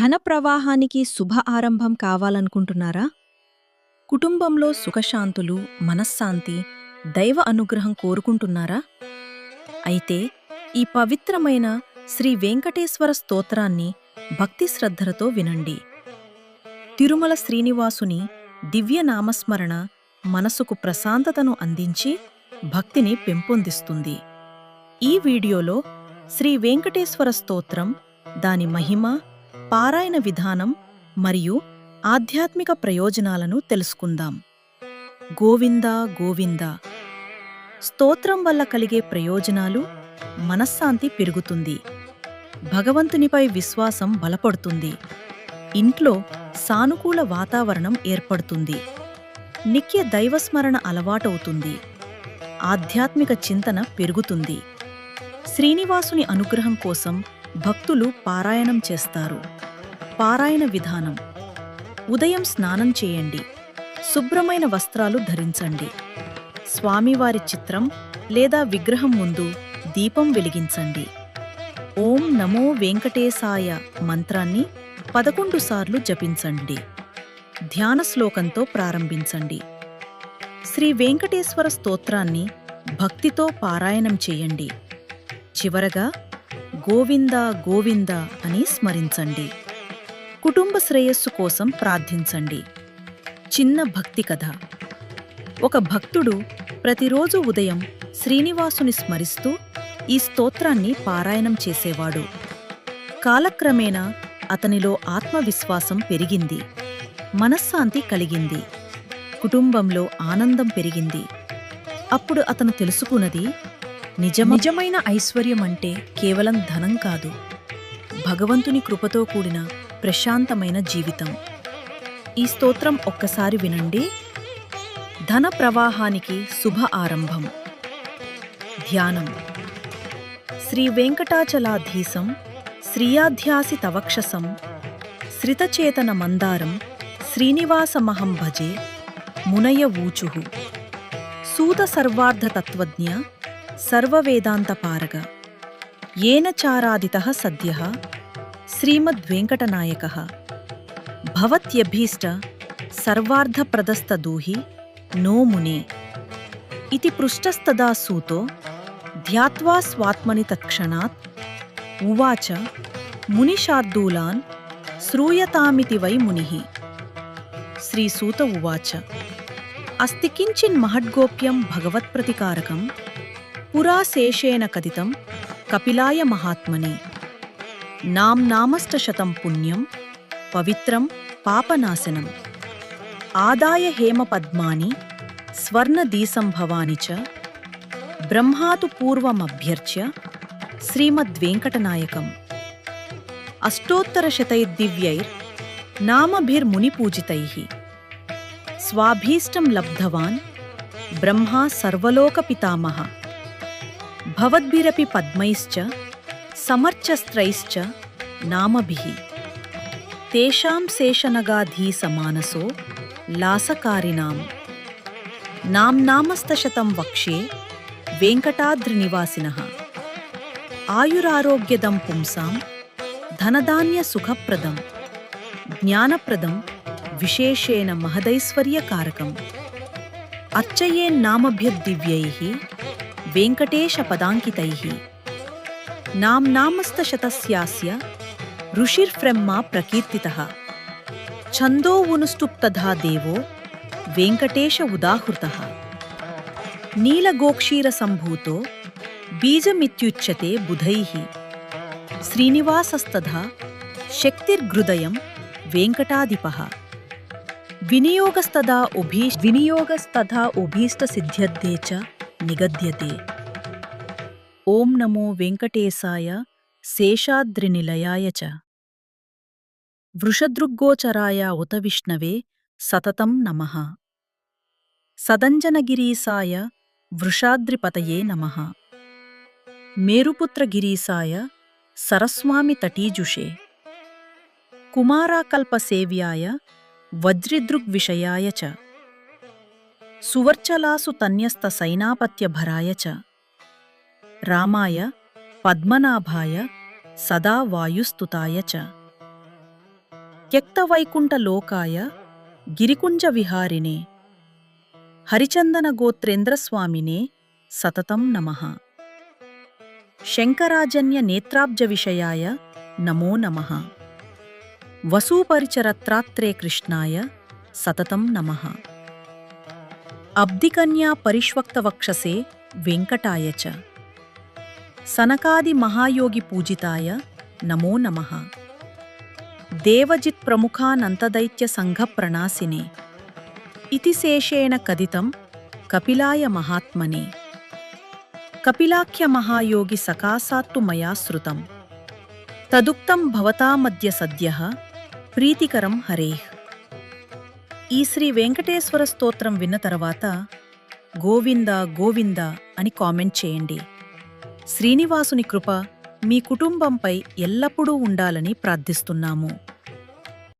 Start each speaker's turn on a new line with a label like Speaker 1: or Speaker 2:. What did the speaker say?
Speaker 1: ధన ప్రవాహానికి శుభ ఆరంభం కావాలనుకుంటున్నారా? కుటుంబంలో సుఖశాంతులు, మనశ్శాంతి, దైవ అనుగ్రహం కోరుకుంటున్నారా? అయితే ఈ పవిత్రమైన శ్రీ వెంకటేశ్వర స్తోత్రాన్ని భక్తి శ్రద్ధలతో వినండి. తిరుమల శ్రీనివాసుని దివ్య నామస్మరణ మనసుకు ప్రశాంతతను అందించి భక్తిని పెంపొందిస్తుంది. ఈ వీడియోలో శ్రీ వెంకటేశ్వర స్తోత్రం, దాని మహిమ, పారాయణ విధానం మరియు ఆధ్యాత్మిక ప్రయోజనాలను తెలుసుకుందాం. గోవిందా గోవిందా. స్తోత్రం వల్ల కలిగే ప్రయోజనాలు: మనశ్శాంతి పెరుగుతుంది, భగవంతునిపై విశ్వాసం బలపడుతుంది, ఇంట్లో సానుకూల వాతావరణం ఏర్పడుతుంది, నిత్య దైవస్మరణ అలవాటవుతుంది, ఆధ్యాత్మిక చింతన పెరుగుతుంది. శ్రీనివాసుని అనుగ్రహం కోసం భక్తులు పారాయణం చేస్తారు. పారాయణ విధానం: ఉదయం స్నానం చేయండి, శుభ్రమైన వస్త్రాలు ధరించండి, స్వామివారి చిత్రం లేదా విగ్రహం ముందు దీపం వెలిగించండి. ఓం నమో వెంకటేశాయ మంత్రాన్ని 11 సార్లు జపించండి. ధ్యాన శ్లోకంతో ప్రారంభించండి. శ్రీ వెంకటేశ్వర స్తోత్రాన్ని భక్తితో పారాయణం చేయండి. చివరగా గోవిందా గోవిందా అని స్మరించండి. కుటుంబ శ్రేయస్సు కోసం ప్రార్థించండి. చిన్న భక్తి కథ. ఒక భక్తుడు ప్రతిరోజు ఉదయం శ్రీనివాసుని స్మరిస్తూ ఈ స్తోత్రాన్ని పారాయణం చేసేవాడు. కాలక్రమేణా అతనిలో ఆత్మవిశ్వాసం పెరిగింది, మనశ్శాంతి కలిగింది, కుటుంబంలో ఆనందం పెరిగింది. అప్పుడు అతను తెలుసుకున్నది, నిజమైన ఐశ్వర్యమంటే కేవలం ధనం కాదు, భగవంతుని కృపతో కూడిన ప్రశాంతమైన జీవితం. ఈ స్తోత్రం ఒక్కసారి వినండి. ధన ప్రవాహానికి శుభ ఆరంభం. ధ్యానం. శ్రీ వెంకటాచలాధీశం శ్రియాధ్యాసి తవక్షసం శ్రితచేతన మందారం శ్రీనివాసమహం భజే మునయ ఊచుః. సూత సర్వార్థతత్వజ్ఞ సర్వవేదాంతపారగ ఏన చారాదితః సద్యః శ్రీమద్వేంకటనాయకః. భవత్యభీష్ట సర్వార్థప్రదస్తదూహి నో మునే ఇతి పృష్టస్తదా సూతో ధ్యాత్వా స్వాత్మని తత్క్షణాత్ ఉవాచ మునిశార్దూలాన్ శ్రూయతామితి వై మునిః. శ్రీసూత ఉవాచ: అస్తి కించిన్ మహద్గోప్యం భగవత్ప్రతికారకం పురా శేషేణ కథితం కపిలాయ మహాత్మనే. నామష్టశతం పుణ్యం పవిత్రం పాపనాశనం ఆదాయ హేమపద్మాని స్వర్ణదీసంభవాని చ బ్రహ్మాతు పూర్వమభ్యర్చ్య శ్రీమద్వేంకటనాయకం. అష్టోత్తరశతైర్దివ్యైర్ నామభిర్మునిపూజితైః స్వాభీష్టం లబ్ధవాన్ బ్రహ్మా సర్వలోకపితామహ. భవద్భిరపి పద్మైశ్చ సమర్చస్త్రైశ్చ నామభిః తేషాం శేషనగాధీసమానసో లాసకారిణాం. నామస్తశతం వక్ష్యే వెంకటాద్రినివాసినః. ఆయురారోగ్యదం పుంసాం ధనధాన్యసుఖప్రదం జ్ఞానప్రదం విశేషేణ మహదైశ్వర్యకారకం. అర్చయేన్నామభ్యద్దివ్యైః వెంకటేశపదాంకితైః. నామస్తశతస్యాస్య ఋషిర్బ్రహ్మా ప్రకీర్తితః. ఛందోవునుష్టుప్తథా దేవో వెంకటేశ ఉదాహృతః. నీలగోక్షీరసంభూతో బీజమిత్యుచ్యతే బుధైః. శ్రీనివాసస్తథా శక్తిర్హృదయం వెంకటాధిపః. వినియోగస్తథా ఉభీష్టసిద్ధ్యర్థే చ నిగద్యతే. ఓం నమో వెంకటేశాయ శేషాద్రినిలయాయ చ. వృషదృగ్గోచరాయ ఉత విష్ణవే సతతం నమః. సదంజనగిరీశాయ వృషాద్రిపతయే నమః. మేరుపుత్రగిరీశాయ సరస్వామి తటీజుషే. కుమారాకల్పసేవ్యాయ వజ్రిదృగ్విషయాయ చ. సువర్చలాసు తన్యస్త సైనాపత్యభరాయ చ. రామాయ పద్మనాభాయ సదా వాయుస్తుతాయ చ. త్యక్తవైకుంఠలోకాయ గిరికుంజవిహారిణే హరిచందనగోత్రేంద్రస్వామినే సతతం నమః. శంకరాజన్యనేత్రాబ్జవిషయాయ నమో నమః. వసూపరిచరత్రాత్రే కృష్ణాయ సతతం నమః. అబ్ధికన్యా పరిష్వక్తవక్షసే వెంకటాయ చ సనకాదిమహాయోగిపూజితాయ నమో నమః. దేవజిత్ప్రముఖానంతదైత్యసంఘప్రణాశినే ఇతి శేషేణ కథితం కపిలాయ మహాత్మనే. కపిలాఖ్యమహాయోగి సకాశాత్తు మయా శ్రుతం తదుక్తం భవతామద్య సద్యః ప్రీతికరం హరేః. ఈ శ్రీ వెంకటేశ్వర స్తోత్రం విన్న తర్వాత గోవింద గోవింద అని కామెంట్ చేయండి. శ్రీనివాసుని కృప మీ కుటుంబంపై ఎల్లప్పుడూ ఉండాలని ప్రార్థిస్తున్నాము.